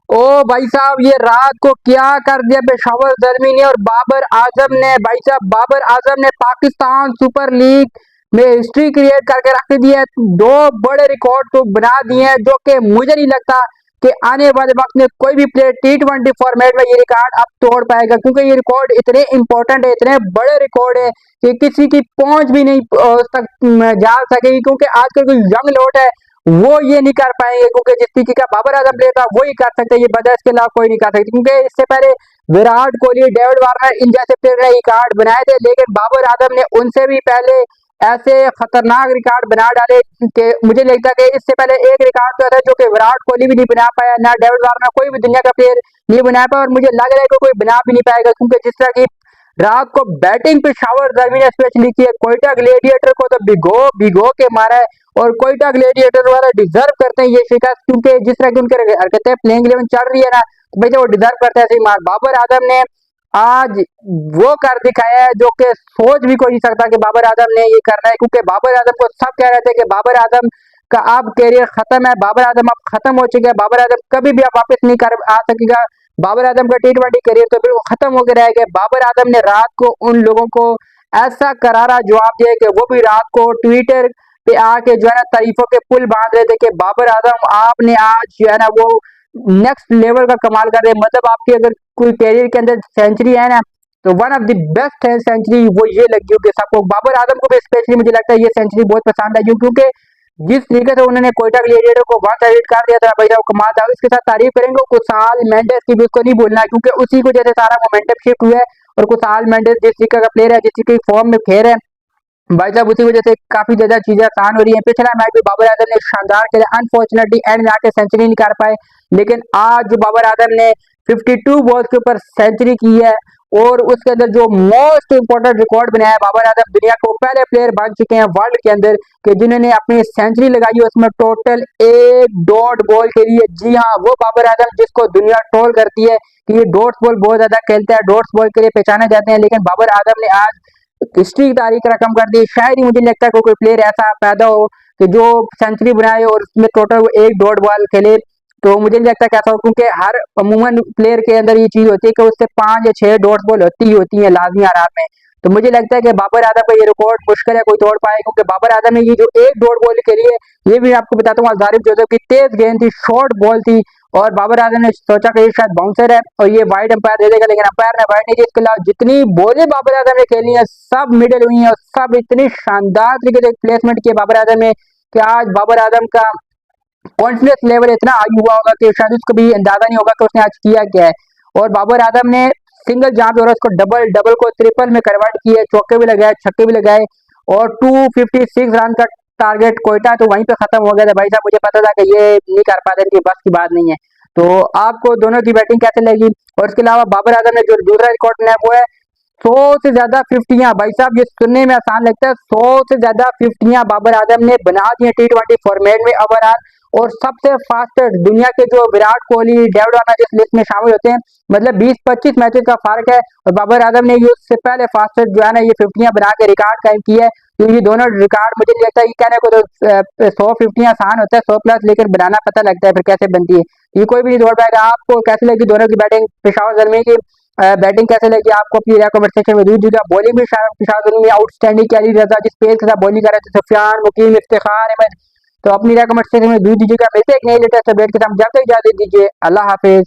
ओ भाई साहब, ये रात को क्या कर दिया पेशावर जर्मी ने और बाबर आजम ने। भाई साहब, बाबर आजम ने पाकिस्तान सुपर लीग में हिस्ट्री क्रिएट करके रख दी है। दो बड़े रिकॉर्ड तो बना दिए हैं, जो कि मुझे नहीं लगता कि आने वाले वक्त में कोई भी प्लेयर T20 फॉर्मेट में ये रिकॉर्ड अब तोड़ पाएगा, क्योंकि ये रिकॉर्ड इतने इंपॉर्टेंट है, इतने बड़े रिकॉर्ड है कि किसी की पहुंच भी नहीं उस तक जा सकेगी, क्योंकि आजकल जो यंग लोट है वो ये नहीं कर पाएंगे, क्योंकि जिस तरीके का बाबर आजम प्लेयर था वो ही कर सकते हैं, ये बजाय इसके अलावा कोई नहीं कर सकते। क्योंकि इससे पहले विराट कोहली, डेविड वार्नर, इन जैसे प्लेयर ने रिकॉर्ड बनाए थे, लेकिन बाबर आजम ने उनसे भी पहले ऐसे खतरनाक रिकॉर्ड बना डाले कि मुझे लगता है कि इससे पहले एक रिकॉर्ड तो था जो कि विराट कोहली भी नहीं बना पाया, ना डेविड वार्नर, कोई भी दुनिया का प्लेयर नहीं बना पाया, और मुझे लग रहा है कि कोई बना भी नहीं पाएगा, क्योंकि जिस तरह की रात को बैटिंग पेशावर जर्मी ने स्पेशली की है, कोयटा ग्लेडिएटर को तो भिगो भिगो के मारा है। और कोयटा ग्लेडिएटर वाला डिजर्व करते हैं ये शिकस्त, क्योंकि जिस तरह की उनके हरकतें प्लेइंग 11 चल रही है ना, तो भैया वो डिजर्व करते हैं ऐसे मार। बाबर आजम ने आज वो कर दिखाया है जो कि सोच भी कोई नहीं सकता कि बाबर आजम ने ये करना है, क्योंकि बाबर आजम को सब कह रहे थे कि बाबर आजम का अब कैरियर खत्म है, बाबर आजम अब खत्म हो चुका है, बाबर आजम कभी भी अब वापस नहीं कर आ सकेगा, बाबर आजम का T20 करियर तो बिल्कुल खत्म हो गया रह गया। बाबर आजम ने रात को उन लोगों को ऐसा करारा जवाब दिया कि वो भी रात को ट्विटर पे आके जो है ना तारीफों के पुल बांध रहे थे कि बाबर आजम आपने आज जो है ना वो नेक्स्ट लेवल का कमाल कर रहे हैं। मतलब आपकी अगर कोई कैरियर के अंदर सेंचुरी है ना, तो वन ऑफ द बेस्ट है सेंचुरी वो ये लगी हो कि सबको। बाबर आजम को भी स्पेशली मुझे लगता है ये सेंचुरी बहुत पसंद आई, क्योंकि जिस तरीके से उन्होंने कोयटा ग्लेडिएटर को वन साइड कर दिया था, भैया वो कमाल था। इसके साथ तारीफ करेंगे कुशाल मेंडिस की भी, उसको नहीं भूलना, क्योंकि उसी को जैसे सारा मोमेंटम शिफ्ट हुआ है। और कुशाल मेंडिस जिस तरीके का प्लेयर है, जिस तरीके की फॉर्म में खेल है भाई साहब, उसी वजह से काफी ज्यादा चीजें आसान हो रही है। पिछला मैच भी बाबर आजम ने शानदार खेला, अनफॉर्चुनेटली एंड में आके सेंचुरी नहीं कर पाए, लेकिन आज जो बाबर आजम ने 52 बॉल्स के ऊपर सेंचुरी की है, और उसके अंदर जो मोस्ट इंपॉर्टेंट रिकॉर्ड बनाया है, बाबर आजम दुनिया को पहले प्लेयर बन चुके हैं वर्ल्ड के अंदर कि जिन्होंने अपनी सेंचुरी लगाई है, उसमें टोटल एक डॉट बॉल के लिए। जी हाँ, वो बाबर आजम जिसको दुनिया ट्रोल करती है कि ये डॉट्स बॉल बहुत ज्यादा खेलता है, डॉट्स बॉल के लिए पहचाने जाते हैं, लेकिन बाबर आजम ने आज हिस्ट्री की तारीख रकम कर दी। शायद ही मुझे लगता है कोई प्लेयर ऐसा पैदा हो कि जो सेंचुरी बनाए और उसमें टोटल एक डॉट बॉल खेले। तो मुझे नहीं लगता कैसा हो, क्योंकि हर अमूमन प्लेयर के अंदर ये चीज होती है कि उससे 5 या 6 डॉट बॉल होती है लाजमी हालात में। तो मुझे लगता है कि बाबर आजम का ये रिकॉर्ड मुश्किल है कोई तोड़ पाए, क्योंकि बाबर आजम ने ये जो एक डॉट बॉल के लिए, ये भी आपको बताता हूँ, अज़ारिफ जोसेफ की तेज गेंद थी, शॉर्ट बॉल थी, और बाबर आजम ने सोचा कि ये शायद बाउंसर है और ये वाइड अंपायर दे देगा, लेकिन अंपायर ने वाइड नहीं दी। इसके अलावा जितनी बॉलें बाबर आजम ने खेली है सब मिडल हुई हैं, और सब इतनी शानदार तरीके से प्लेसमेंट किया बाबर आजम ने कि आज बाबर आजम का कॉन्फिडेंस लेवल इतना हाई हुआ होगा कि शायद उसको भी अंदाजा नहीं होगा कि उसने आज किया क्या है। और बाबर आजम ने सिंगल जहां पे हो रहा है उसको डबल, डबल को ट्रिपल में कन्वर्ट किया, चौके भी लगाए, छक्के भी लगाए, और 256 रन का टारगेट कोयटा तो वहीं पे खत्म हो गया था। भाई साहब, मुझे पता था कि ये नहीं कर पाते, इनकी बस की बात नहीं है। तो आपको दोनों की बैटिंग कैसे लगी? और इसके अलावा बाबर आजम ने जो दूसरा रिकॉर्ड बनाया वो है 100 से ज्यादा 50। भाई साहब, ये सुनने में आसान लगता है, 100 से ज्यादा 50 बाबर आजम ने बना दी है T20 फॉर्मेट में ओवरऑल। और सबसे फास्टेस्ट दुनिया के जो विराट कोहली, डेविड वार्नर जिस लिस्ट में शामिल होते हैं, मतलब 20-25 मैचेस का फर्क है, और बाबर आजम ने ये उससे पहले फास्टेस्ट जो है ना ये 50 बना के रिकॉर्ड कायम किया है। तो ये दोनों रिकॉर्ड मुझे नहीं लगता, ये कहने को तो 100 50 आसान होता है, 100 प्लस, लेकिन बनाना पता लगता है फिर कैसे बनती है। ये कोई भी नहीं दौड़ पाएगा। आपको कैसी लगी दोनों की बैटिंग? पेशावर जर्मी की बैटिंग कैसे लगी आपको? अपनी राय कमेंट सेक्शन में जरूर दीजिएगा। बॉलिंग भी पेशावर जर्मी में आउटस्टैंडिंग कैरी रजा जिस पेस के साथ बॉलिंग कर रहे थे, सफियान, मुकीम, इफ्तिखार अहमद। तो अपनी राय कमेंट सेक्शन में जरूर दीजिएगा। मिलते हैं एक नई लेटेस्ट अपडेट के साथ, जब तक इजाजत दीजिए, अल्लाह हाफिज।